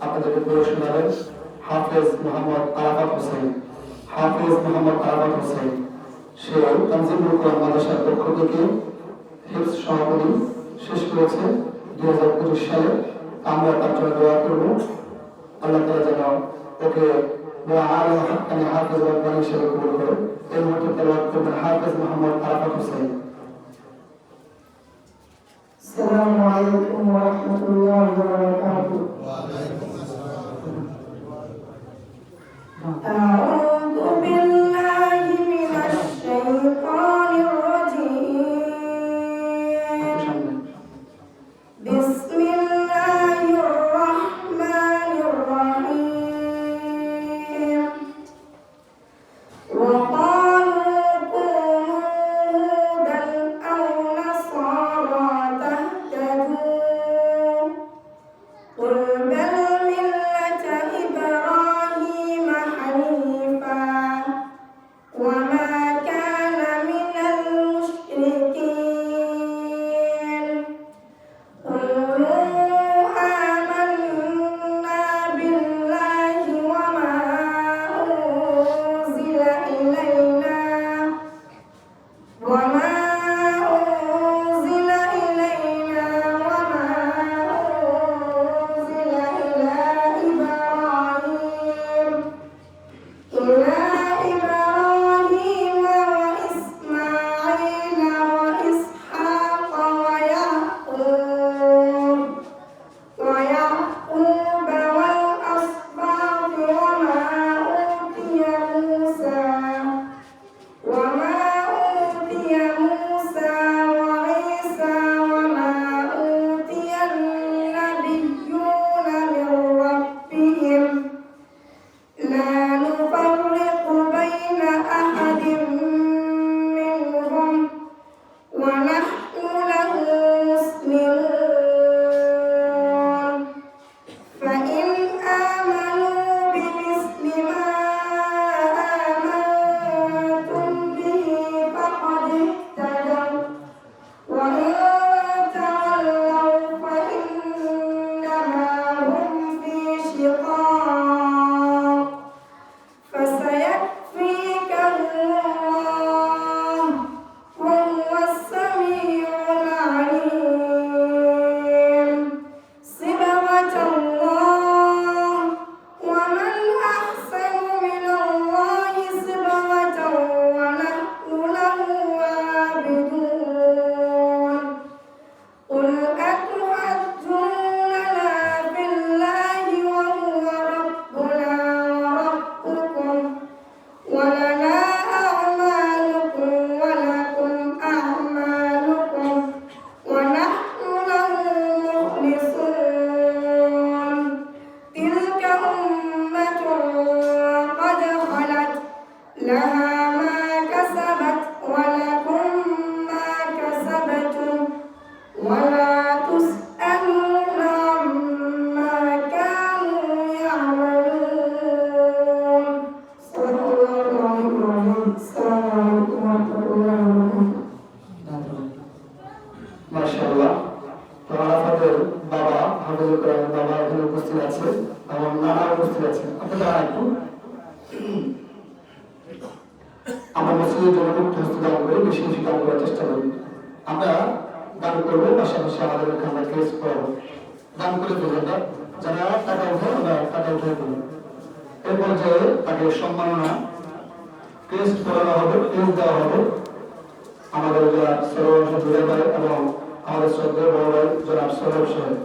আপনাদেরকে পড়ে শোনাবেন হাফেজ মোহাম্মদ আরাফাত হোসেন। হাফেজ মোহাম্মদ আরাফাত হোসেন সে তানজিমুল কোরআন মাদ্রাসার পক্ষ থেকে হিফজ সমাপনী শেষ করেছে 2025 সালে। আমরা তার জন্য দোয়া করব, আল্লাহ তাআলা যেন ওকে আলেম হাক্কানি হাফেজ রব্বানি হিসেবে কবুল করে। এই মুহূর্তে তেলাওয়াত করবেন হাফেজ মোহাম্মদ আরাফাত হোসেন। আসসালামু আলাইকুম ওয়া রাহমাতুল্লাহি ওয়া বারাকাতুহু। আউযু বিল্লাহি মিনাশ শাইতানির রাজীম। বিসমিল্লাহির রাহমানির রাহিম। ওয়া ক্বালু কুনু হুদান আও নাসারা তাহতাদু কুল বাল মিল্লাতা ইব্রাহিম হানিফা ওয়া মা কানা মিনাল মুশরিকিন। قولوا آمنا بالله وما أنزل إلينا وما أنزل إلينا وما أنزل إلى إبراهيم وإسماعيل وإسحاق ويعقوب والأسباط وما أوتي موسى وعيسى وما أوتي النبيون من ربهم لا نفرق بين أحد منهم ونحن له مسلمون. فإن آمنوا بمثل ما آمنتم به فقد اهتدوا وإن تولوا فإنما هم في شقاق فسيكفيكهم الله وهو السميع العليم. صبغة الله ومن أحسن من الله صبغة ونحن له عابدون. قل أتحجوننا في الله وهو ربنا وربكم ولنا أعمالكم ولكم أعمالكم ونحن له مخلصون. تلك أمة قد خلت لها ما كسبت ولكم ما كسبتم ولا تسألون عما كانوا يعملون. صدق الله العظيم. السلام عليكم ورحمة الله وبركاته. মাশাআল্লাহ। তো আরাফাতের বাবা হাফেজুল কোরআনের বাবা এখানে উপস্থিত আছে, আমার নানা উপস্থিত আছে। আপনারা একটু আমরা মসজিদের জন্য মুক্ত হস্তে দান করে বেশি বেশি দান করার চেষ্টা করি। আমরা দান করবো, পাশাপাশি আমাদের আমরা কেস করাবো। দান করে দেবেন, যারা টাকা উঠে আমরা টাকা উঠে দেবো। এরপর যে তাকে সম্মাননা টেস্ট করানো হবে, টেস্ট দেওয়া হবে আমাদের যারা সরব জুড়ে ভাই এবং আমাদের শ্রদ্ধেয় বড় ভাই যারা সরব সাহেব।